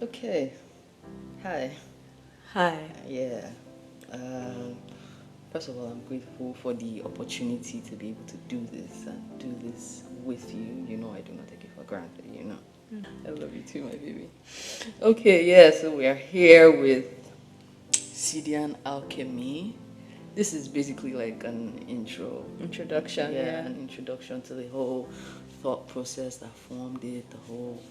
Okay. Hi. Hi. Yeah. Um, First of all, I'm grateful for the opportunity to be able to do this and do this with you. You know, I do not take it for granted. I love you too, my baby. Okay, yeah, so we are here with Cedian Alchemy. This is basically like an Introduction, yeah, yeah. an introduction to the whole thought process that formed it, the whole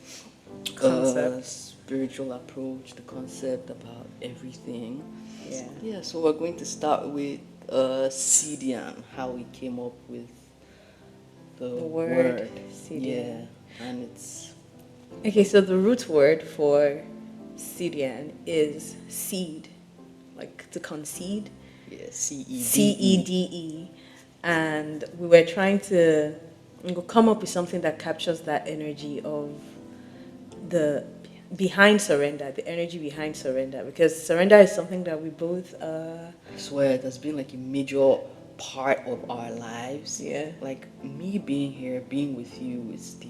Concept. spiritual approach, the concept about everything. Yeah. Yeah, so we're going to start with Cydian, how we came up with the The word word. Yeah, Cedian. and it's Okay, so the root word for Cydian is seed, like to concede, yeah, CEDE. CEDE. And we were trying to come up with something that captures that energy of the behind surrender, the energy behind surrender, because surrender is something that we both, I swear it has been like a major part of our lives. yeah, Like me being here, being with you is the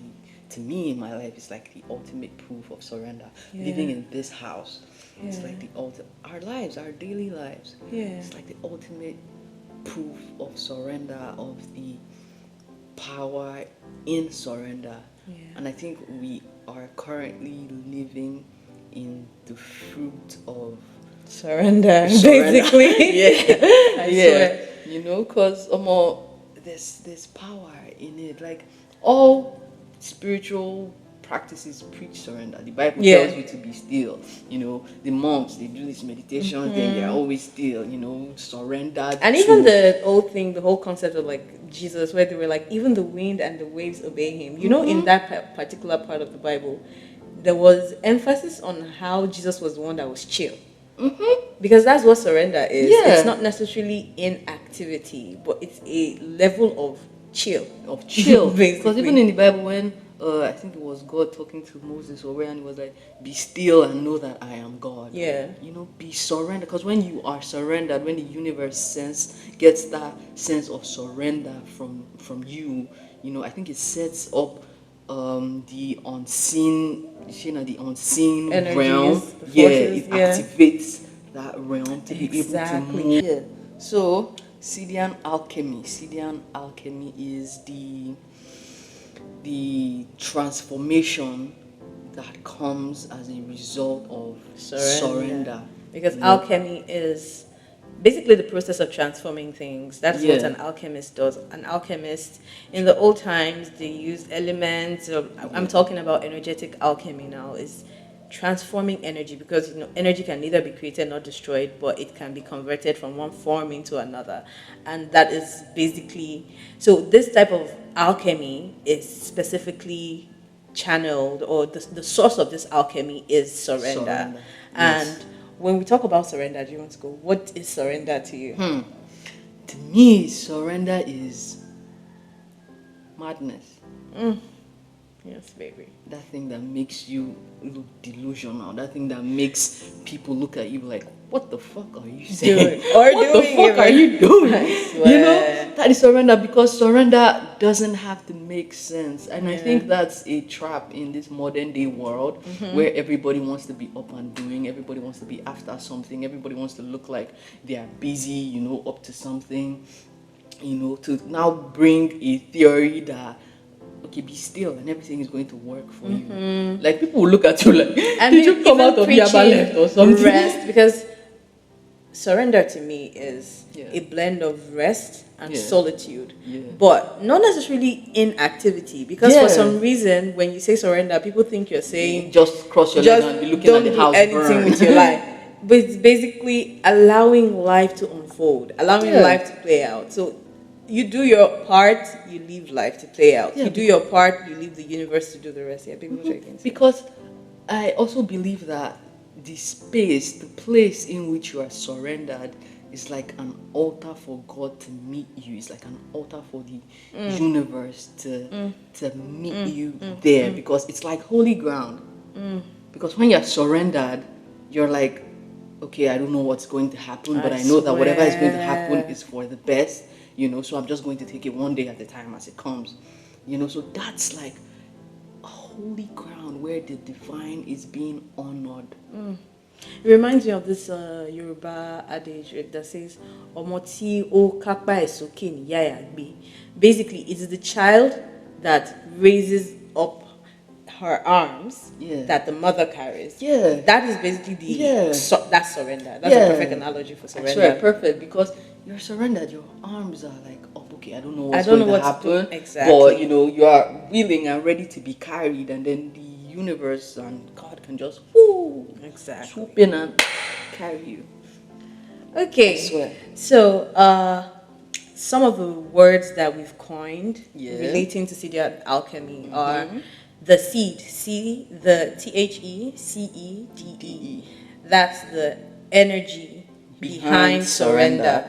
to me in my life is like the ultimate proof of surrender. yeah, Living in this house, it's yeah, like the ultimate our lives, our daily lives. yeah, It's like the ultimate proof of surrender, of the power in surrender. yeah. And I think we are currently living in the fruit of Surrender, surrender. basically. Yeah, I yeah. swear. Cause there's power in it. Like all spiritual practices preach surrender. The Bible Yeah. tells you to be still. The monks they do this meditation thing. They're always still. Surrendered And even to. the old thing, the whole concept of like Jesus, where they were like, even the wind and the waves obey him. In that particular part of the Bible, there was emphasis on how Jesus was the one that was chill. Because that's what surrender is. It's Yeah, not necessarily inactivity, but it's a level of chill, of chill. Because even in basically. the Bible, when I think it was God talking to Moses or where, and he was like, "Be still and know that I am God." Yeah. Be surrendered. Because when you are surrendered, when the universe gets that sense of surrender from you, I think it sets up the unseen, the unseen realm. Energies, the Yeah, forces, it yeah. activates that realm to be able to Exactly. move. Yeah. So Cedian alchemy. Cedian alchemy is the transformation that comes as a result of Surrender. surrender. Because You know? alchemy is basically the process of transforming things. That is what Yeah. an alchemist does. An alchemist, in the old times, they used elements. I'm Yeah. talking about energetic alchemy now, is transforming energy, because energy can neither be created nor destroyed, but it can be converted from one form into another. And that is basically, so this type of alchemy is specifically channeled, or the source of this alchemy is surrender. Surrender. Yes. And when we talk about surrender, do you want to go, what is surrender to you? To me, surrender is madness. Yes, baby. That thing that makes you look delusional. That thing that makes people look at you like, what the fuck are you saying? Doing or What the doing fuck are even. you doing? I swear. That is surrender, because surrender doesn't have to make sense. And I think Yeah. that's a trap in this modern day world where everybody wants to be up and doing, everybody wants to be after something, everybody wants to look like they are busy, up to something, to now bring a theory that okay, be still and everything is going to work for you. Like people will look at you like, And did you come even out of Yaba left or something? rest, because surrender to me is Yeah. a blend of rest and Yeah. solitude, Yeah. but not necessarily inactivity, because for some reason when you say surrender, people think you're saying Just cross your leg and be looking at don't the do house anything burn. with your life. But it's basically allowing life to unfold, allowing Yeah. life to play out. So you do your part, you leave life to play out. Yeah, You do your part, you leave the universe to do the rest. Yeah, baby, what are you going to say? Because I also believe that the space, the place in which you are surrendered is like an altar for God to meet you. It's like an altar for the universe to meet you there, because it's like holy ground. Because when you're surrendered, you're like, okay, I don't know what's going to happen, but I I know that whatever is going to happen swear. is for the best, so I'm just going to take it one day at a time as it comes. So that's like a holy ground where the divine is being honored. It reminds me of this Yoruba adage that says, "Omoti o kapa esoke ni yaya gbe." Basically, it is the child that raises up her arms Yeah. that the mother carries. Yeah. That is basically Yeah. that's surrender. That's a perfect analogy for I surrender. swear, perfect, because you're surrendered. Your arms are like up. Okay, I don't know what's I don't going know to what to do. happen. Exactly. But you are willing and ready to be carried, and then the universe and God can just Exactly. swoop in and carry you. Okay. I swear. So, some of the words that we've coined Yeah. relating to Cydian alchemy are the cede, the THECEDE. That's the energy behind surrender.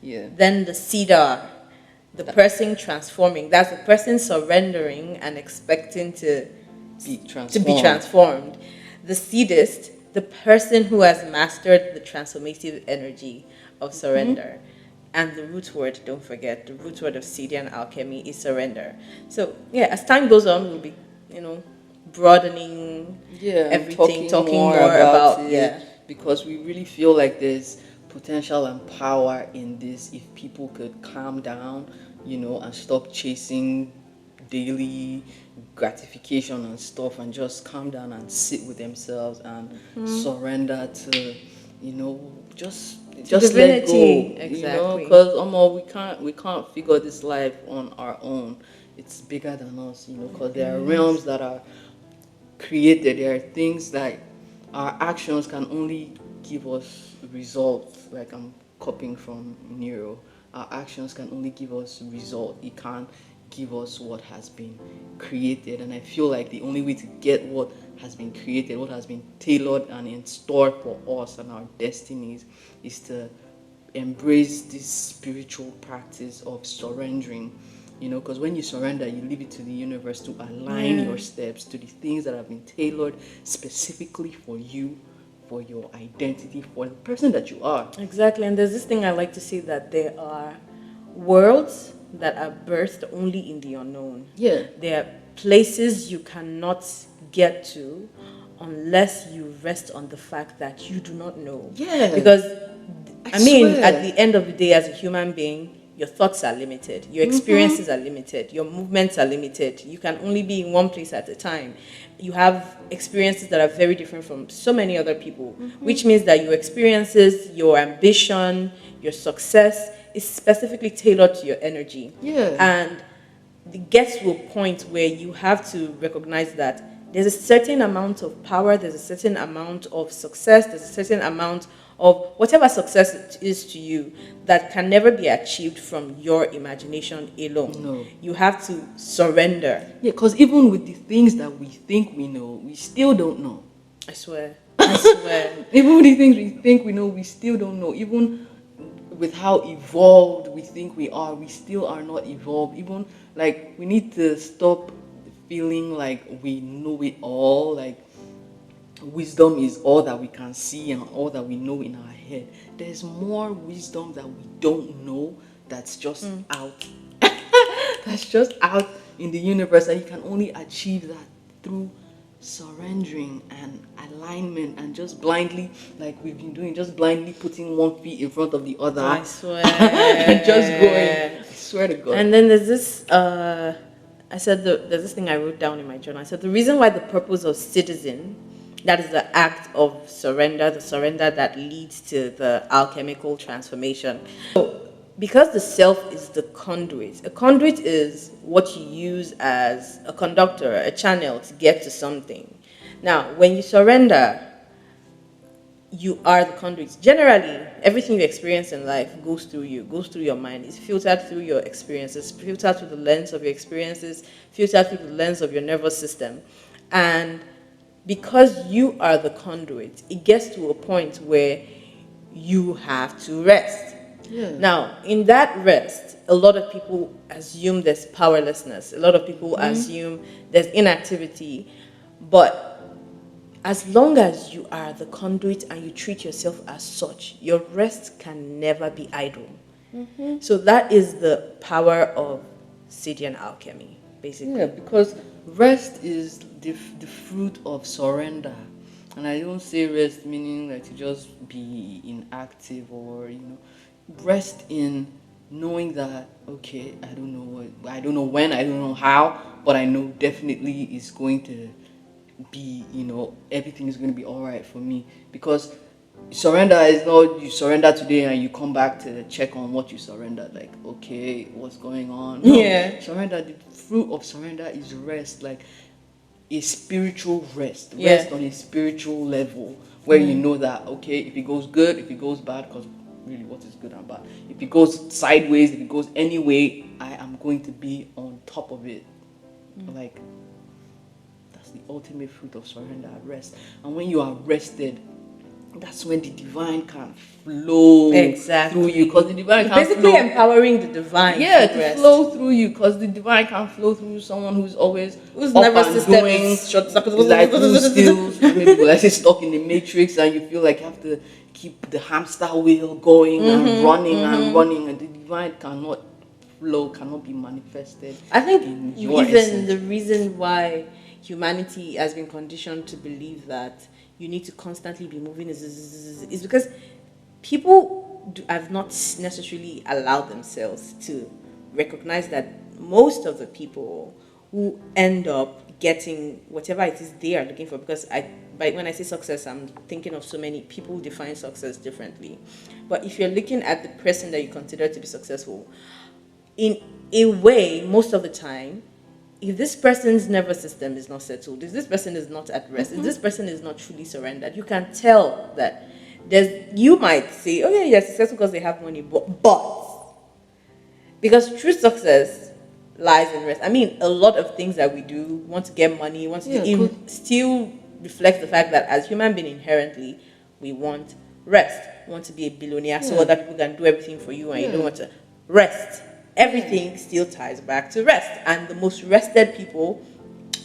Yeah. Then the cedar, the person transforming. That's the person surrendering and expecting to Be be transformed. transformed. The seedist, the person who has mastered the transformative energy of surrender. And the root word, don't forget, the root word of Cedian alchemy is surrender. So yeah, as time goes on, we'll be, broadening Yeah, everything, talking more about about it, because we really feel like there's potential and power in this if people could calm down, and stop chasing daily gratification and stuff, and just calm down and sit with themselves and surrender to, just let go. divinity. Exactly. Because we can't figure this life on our own. It's bigger than us, because there are realms that are created. There are things like our actions can only give us results. Like I'm copying from Nero. Our actions can only give us result. It can't give us what has been created. And I feel like the only way to get what has been created, what has been tailored and in store for us and our destinies, is to embrace this spiritual practice of surrendering. Because when you surrender, you leave it to the universe to align your steps to the things that have been tailored specifically for you, for your identity, for the person that you are. Exactly. And there's this thing I like to say, that there are worlds that are birthed only in the unknown. Yeah. There are places you cannot get to unless you rest on the fact that you do not know. Yeah. Because, I mean, swear. at the end of the day, as a human being, your thoughts are limited, your experiences are limited, your movements are limited. You can only be in one place at a time. You have experiences that are very different from so many other people, which means that your experiences, your ambition, your success is specifically tailored to your energy. Yeah. And it gets to a point where you have to recognize that there's a certain amount of power, there's a certain amount of success, there's a certain amount of whatever success it is to you that can never be achieved from your imagination alone. No. You have to surrender. Yeah, because even with the things that we think we know, we still don't know. I swear. I swear. Even with the things we think we know, we still don't know. Even with how evolved we think we are, we still are not evolved. Even like we need to stop feeling like we know it all. Like wisdom is all that we can see and all that we know in our head. There's more wisdom that we don't know that's just out. That's just out in the universe, and you can only achieve that through surrendering and alignment, and just blindly, like we've been doing, just blindly putting one feet in front of the other. I swear. And just going. I swear to God. And then there's this, I said, there's this thing I wrote down in my journal. I said, the reason why the purpose of citizen, that is the act of surrender, the surrender that leads to the alchemical transformation. So, because the self is the conduit. A conduit is what you use as a conductor, a channel to get to something. Now, when you surrender, you are the conduit. Generally, everything you experience in life goes through you, goes through your mind. It's filtered through your experiences, filtered through the lens of your experiences, filtered through the lens of your nervous system. And because you are the conduit, it gets to a point where you have to rest. Yeah. Now, in that rest, a lot of people assume there's powerlessness. A lot of people assume there's inactivity. But as long as you are the conduit and you treat yourself as such, your rest can never be idle. So that is the power of Cydian alchemy, basically. Yeah, because rest is the fruit of surrender. And I don't say rest meaning that you just be inactive or, rest in knowing that, okay, I don't know when, I don't know how, but I know definitely it's going to be, everything is going to be all right for me. Because surrender is not you surrender today and you come back to check on what you surrendered, like, okay, what's going on. No, Yeah. surrender, the fruit of surrender is rest, like a spiritual rest, Yeah. rest on a spiritual level, where you know that, okay, if it goes good, if it goes bad, because really what is good and bad, if it goes sideways, if it goes any way, I am going to be on top of it. Like, that's the ultimate fruit of surrender, rest. And when you are rested, that's when the divine can flow through you, Exactly. because the divine It's can basically flow. empowering the divine Yeah, through to rest. flow through you, because the divine can flow through someone who's always Whose up nervous and system doing, is short circuit. like who's still maybe, let's say, stuck in the matrix, and you feel like you have to keep the hamster wheel going and running and running, and the divine cannot flow, cannot be manifested I think in your even essence. the reason why humanity has been conditioned to believe that you need to constantly be moving is because have not necessarily allowed themselves to recognize that most of the people who end up getting whatever it is they are looking for, because when I say success, I'm thinking of so many people who define success differently. But if you're looking at the person that you consider to be successful, in a way, most of the time, if this person's nervous system is not settled, if this person is not at rest, if this person is not truly surrendered, you can tell that you might say, oh yeah, they're successful because they have money, but because true success lies in rest. I mean, a lot of things that we do, want to get money, want to Yeah, do, good. it still reflects the fact that as human being inherently, we want rest. We want to be a billionaire so Yeah. other people can do everything for you and you Yeah. don't want to rest. Everything still ties back to rest. And the most rested people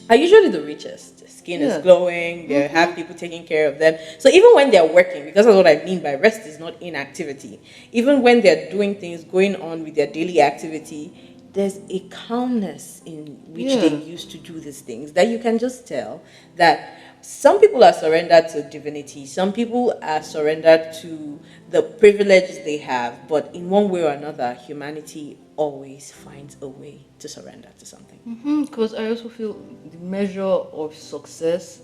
are usually the richest. Their skin is Yeah. glowing, they have people taking care of them. So even when they're working, because that's what I mean by rest is not inactivity, even when they're doing things, going on with their daily activity, there's a calmness in which they Yeah. use to do these things that you can just tell that some people are surrendered to divinity, some people are surrendered to the privilege they have, but in one way or another, humanity always finds a way to surrender to something. Because I also feel the measure of success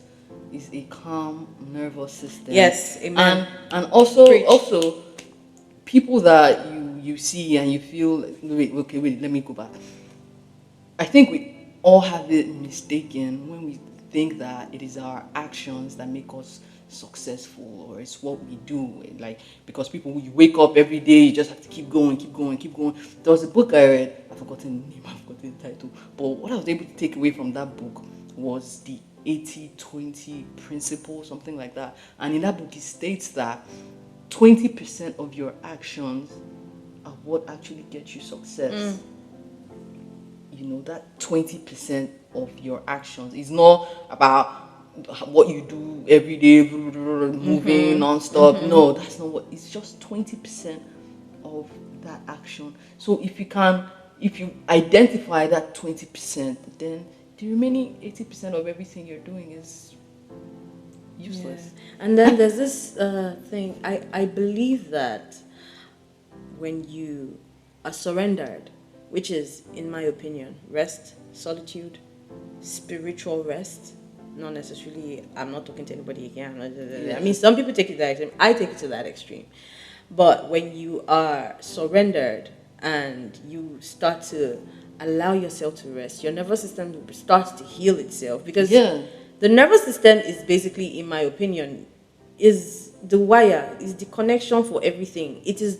is a calm nervous system. Yes, amen. And also Preach. people that you see and you feel, wait, okay, wait, let me go back. I think we all have it mistaken when we think that it is our actions that make us successful, or it's what we do. Like, because people, when you wake up every day, you just have to keep going, keep going, keep going. There was a book I read, I've forgotten the name, I've forgotten the title, but what I was able to take away from that book was the 80-20 principle, something like that. And in that book, it states that 20% of your actions are what actually gets you success. That 20% of your actions is not about what you do every day, moving non-stop. No, that's not what, it's just 20% of that action. So if you identify that 20%, then the remaining 80% of everything you're doing is useless. Yeah. And then there's this thing. I believe that when you are surrendered, which is, in my opinion, rest, solitude, spiritual rest, not necessarily, I'm not talking to anybody again. I mean, some people take it that extreme. I take it to that extreme. But when you are surrendered and you start to allow yourself to rest, your nervous system starts to heal itself, because the nervous system is basically, in my opinion, is the wire, is the connection for everything. It is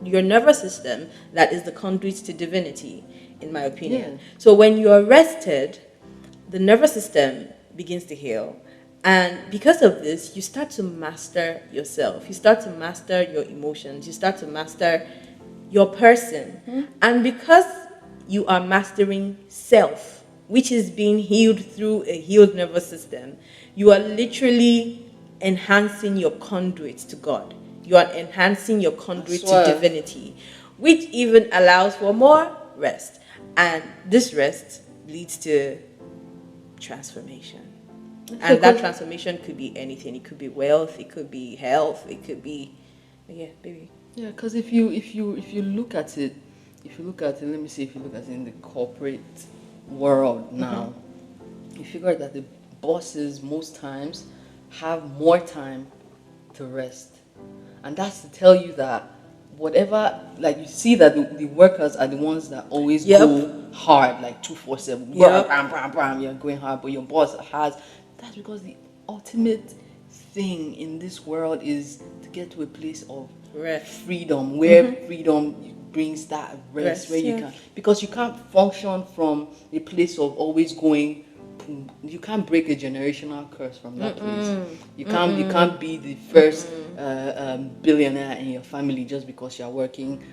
your nervous system that is the conduit to divinity, in my opinion. Yeah. So when you are rested, the nervous system begins to heal. And because of this, you start to master yourself. You start to master your emotions. You start to master your person. And because you are mastering self, which is being healed through a healed nervous system, you are literally enhancing your conduit to God. You are enhancing your conduit to divinity, which even allows for more rest. And this rest leads to transformation. So And that 'cause- transformation could be anything. It could be wealth, it could be health, it could be, yeah, baby. Yeah, because if you look at it, let me see, if you look at it in the corporate world now, you figure that the bosses most times have more time to rest, and that's to tell you that whatever, like, you see that the workers are the ones that always go hard, like 247. Yep. Bam, bam, bam, you're going hard, but your boss has. That's because the ultimate thing in this world is to get to a place of Rest. freedom, where freedom brings that rest, where you yeah. can, because you can't function from a place of always going. You can't break a generational curse from that place. You can't be the first billionaire in your family just because you're working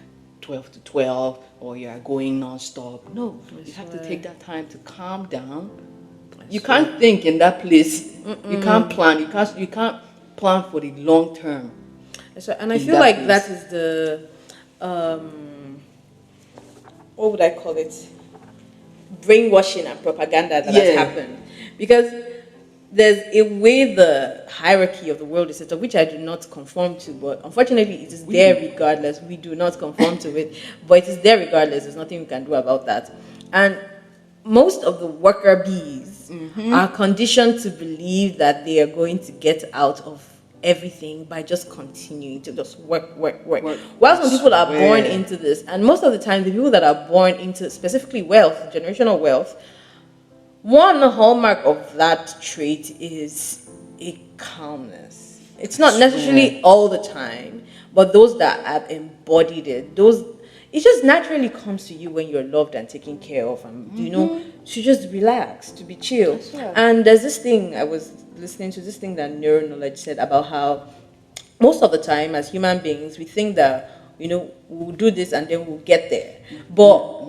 12 to 12 or you're going non-stop. No, you have to take that time to calm down. You can't think in that place. You can't plan. You can't plan for the long term. So, and I In feel that like place. that is the, what would I call it? Brainwashing and propaganda that has happened. Because there's a way the hierarchy of the world is set up, which I do not conform to, but unfortunately it is there regardless. We do not conform to it, but it is there regardless. There's nothing we can do about that. And most of the worker bees are conditioned to believe that they are going to get out of everything by just continuing to just work. While some people are born into this, and most of the time the people that are born into specifically wealth, generational wealth, one hallmark of that trait is a calmness. It's not necessarily all the time, but those that have embodied it, it just naturally comes to you when you're loved and taken care of, and to just relax, to be chill. And there's this thing I was listening to, this thing that neuroknowledge said about how most of the time as human beings we think that we'll do this and then we'll get there, but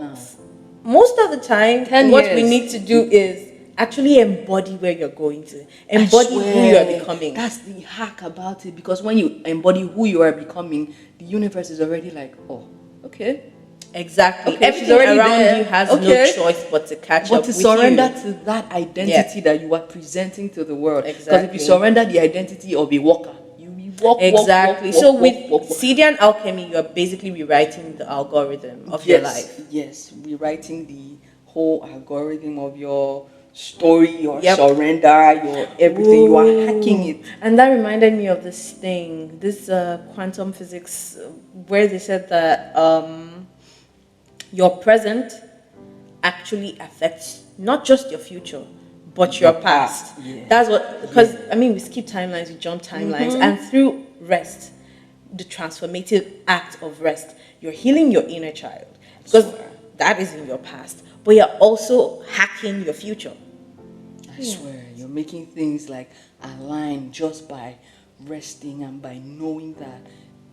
most of the time what we need to do is actually embody where you're going to, embody who you are becoming. That's the hack about it, because when you embody who you are becoming, the universe is already like, oh, okay. Exactly. Okay, Everything around you has no choice but to catch up to with surrender you. to that identity that you are presenting to the world. Because if Exactly. you surrender the identity of a walker, you walk. Exactly. So with Cedian Alchemy, you're basically rewriting the algorithm of your life. Yes, rewriting the whole algorithm of your story, your surrender, your everything. You are hacking it. And that reminded me of this thing, this quantum physics, where they said that your present actually affects not just your future, but your past. That's what, because we skip timelines, we jump timelines, and through rest, the transformative act of rest, you're healing your inner child, because that is in your past, but you're also hacking your future. I swear, you're making things like align just by resting and by knowing that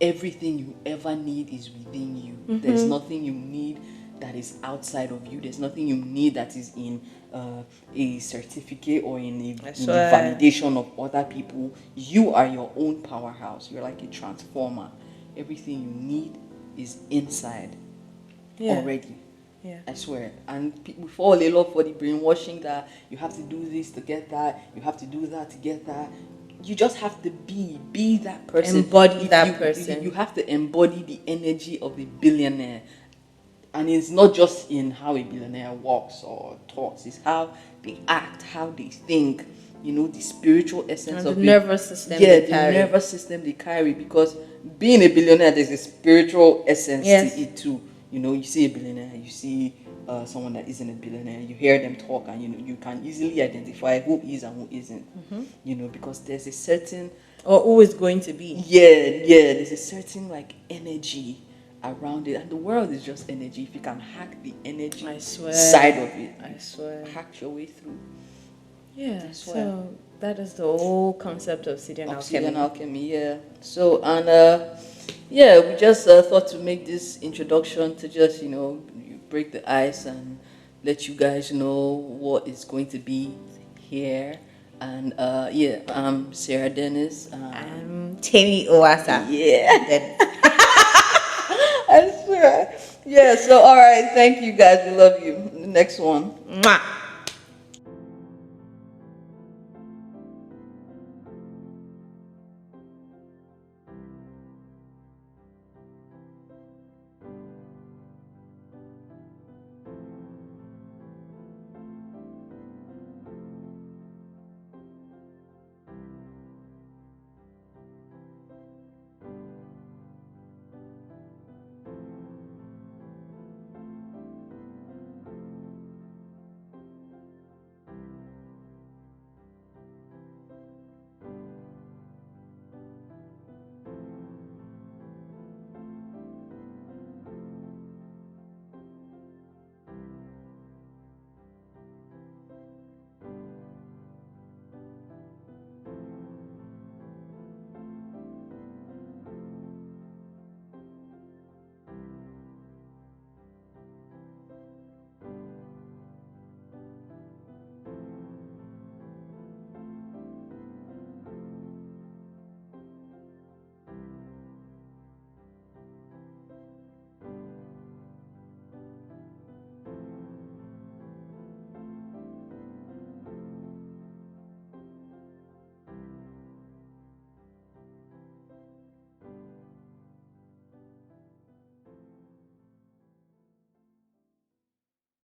everything you ever need is within you. There's nothing you need that is outside of you. There's nothing you need that is in a certificate or in the validation of other people. You are your own powerhouse. You're like a transformer. Everything you need is inside already. Yeah. I swear. And people fall in love for the brainwashing that you have to do this to get that, you have to do that to get that. You just have to be that person. Embody that person. You have to embody the energy of the billionaire. And it's not just in how a billionaire walks or talks, it's how they act, how they think, the spiritual essence of the nervous system the nervous system they carry. Because being a billionaire, there's a spiritual essence to it too. You see a billionaire, you see someone that isn't a billionaire, you hear them talk, and you can easily identify who is and who isn't. Because there's a certain, or who is going to be. There's a certain energy around it, and the world is just energy. If you can hack the energy side of it, hack your way through. So that is the whole concept of Cedian Alchemy. So, and we just thought to make this introduction to just break the ice and let you guys know what is going to be here. And I'm Sarah Dennis. I'm Temmie Ovwasa. I swear. So all right, thank you guys. We love you. next one. Mwah.